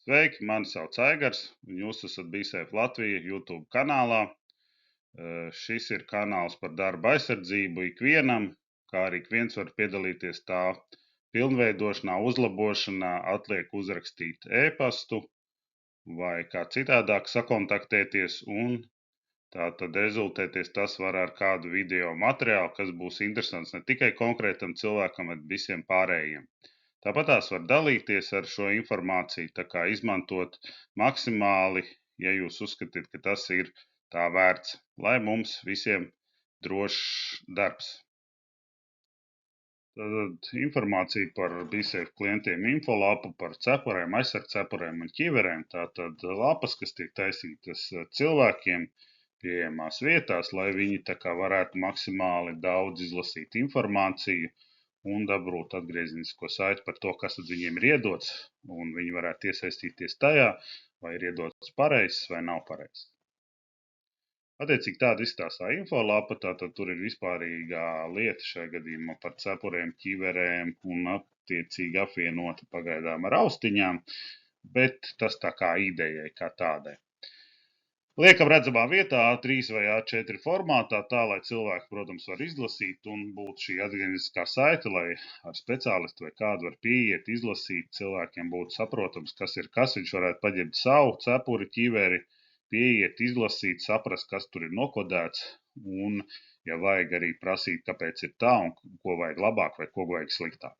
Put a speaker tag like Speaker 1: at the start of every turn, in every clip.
Speaker 1: Sveiki, mani sauc Aigars, un jūs esat BeSafe Latvija YouTube kanālā. Šis ir kanāls par darba aizsardzību ikvienam, kā arī ik viens var piedalīties tā pilnveidošanā, uzlabošanā, atliek uzrakstīt e-pastu vai kā citādāk sakontaktēties, un tā tad rezultēties tas var ar kādu video materiālu, kas būs interesants ne tikai konkrētam cilvēkam, bet visiem pārējiem. Tāpat tās var dalīties ar šo informāciju, tā kā izmantot maksimāli, ja jūs uzskatīt, ka tas ir tā vērts, lai mums visiem drošs darbs. Tad informācija par BeSafe klientiem infolapu, par cepurēm, aizsargcepurēm un ķiverēm. Tātad lapas, kas tiek taisītas cilvēkiem pieejamās vietās, lai viņi tā kā varētu maksimāli daudz izlasīt informāciju un dabūt atgriezenisko saiti par to, kas tad viņiem ir iedots, un viņi varētu iesaistīties tajā, vai ir iedots pareizs vai nav pareizs. Attiecīgi tāda izstāstā infolapa, tātad tur ir vispārīgā lieta šajā gadījumā par cepurēm, ķiverēm un attiecīgi apvienota pagaidām ar austiņām, bet tas tā kā idejai kā tādai. Liekam redzamā vietā A3 vai A4 formātā, tā, lai cilvēki, protams, var izlasīt un būt šī atgriezeniskā saite, lai ar speciālistu vai kādu var pieiet, izlasīt, cilvēkiem būtu saprotams, kas ir kas, viņš varētu paņemt savu cepuri, ķiveri, pieiet, izlasīt, saprast, kas tur ir nokodēts un, ja vajag, arī prasīt, kāpēc ir tā un ko vajag labāk vai ko vajag sliktāk.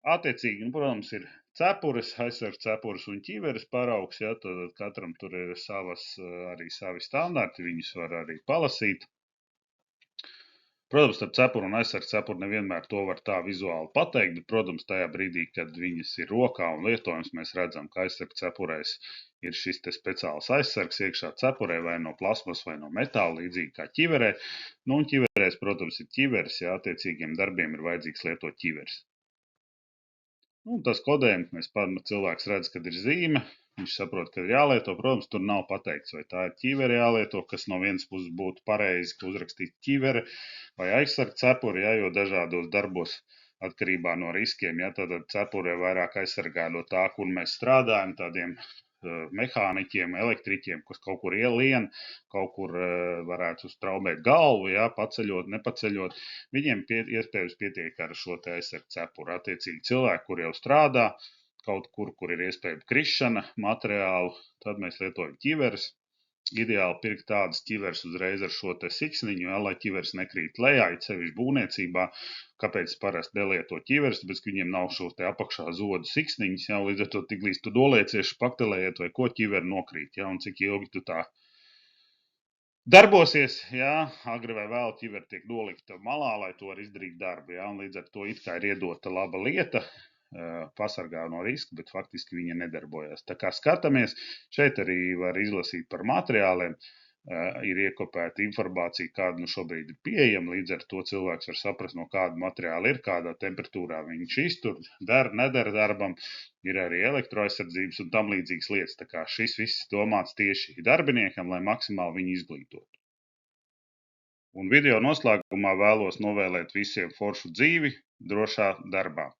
Speaker 1: Attiecīgi, protams, ir cepures, aizsargcepures un ķiveres paraugs, ja, tad katram tur ir arī savi standarti, viņus var arī palasīt. Protams, starp cepuru un aizsargcepuru nevienmēr to var tā vizuāli pateikt, bet, protams, tajā brīdī, kad viņas ir rokā un lietojams, mēs redzam, ka aizsargcepurēs ir šis te speciāls aizsargs iekšā cepurē vai no plasmas vai no metāla, līdzīgi kā ķiverē. Nu, un ķiverēs, protams, ir ķiveres, ja attiecīgiem darbiem ir vajadzīgs lietot ķiveres. Un tas kodējums, cilvēks redz, kad ir zīme, viņš saprot, ka ir jālieto, protams, tur nav pateikts, vai tā ir ķivere jālieto, kas no vienas puses būtu pareizi, ka uzrakstīt ķivere vai aizsarg cepuri, ja, jo dažādos darbos atkarībā no riskiem, ja, tad cepure vairāk aizsargā no tā, kur mēs strādājam, tādiem mehāniķiem, elektriķiem, kas kaut kur ielien, kaut kur varētu straumēt galvu, ja, paceļot, nepaceļot. Viņiem iespējams pietiek ar šo te aizsarg cepuru. Attiecīgi cilvēki, kur jau strādā, kaut kur ir iespējama krišana materiālu, tad mēs lietojam ķiveres. Ideāli pirkt tādas ķiveres uzreiz ar šo te siksniņu, ja, lai ķiveres nekrīt lejā, it sevišķi būvniecībā. Kāpēc parasti nelieto ķiveres? Tāpēc, ka viņiem nav šo te apakšā zodu siksniņas, ja, līdz ar to tiklīdz tu doliecies, paktelējiet vai ko, ķiveri nokrīt, ja, un cik ilgi tu tā darbosies, ja, agri vai vēl ķiveri tiek nolikta malā, lai to var izdarīt darbu, ja, un līdz ar to it kā ir iedota laba lieta, pasargā no riska, bet faktiski viņa nedarbojas. Tā kā skatāmies, šeit arī var izlasīt par materiāliem, ir iekopēta informācija, kāda nu šobrīd ir pieejama, līdz ar to cilvēks var saprast, no kāda materiāla ir, kādā temperatūrā viņš iztur, nedara darbam, ir arī elektroaizsardzības un tam līdzīgas lietas. Tā kā šis viss domāts tieši darbiniekam, lai maksimāli viņu izglītotu. Un video noslēgumā vēlos novēlēt visiem foršu dzīvi, drošā darbā.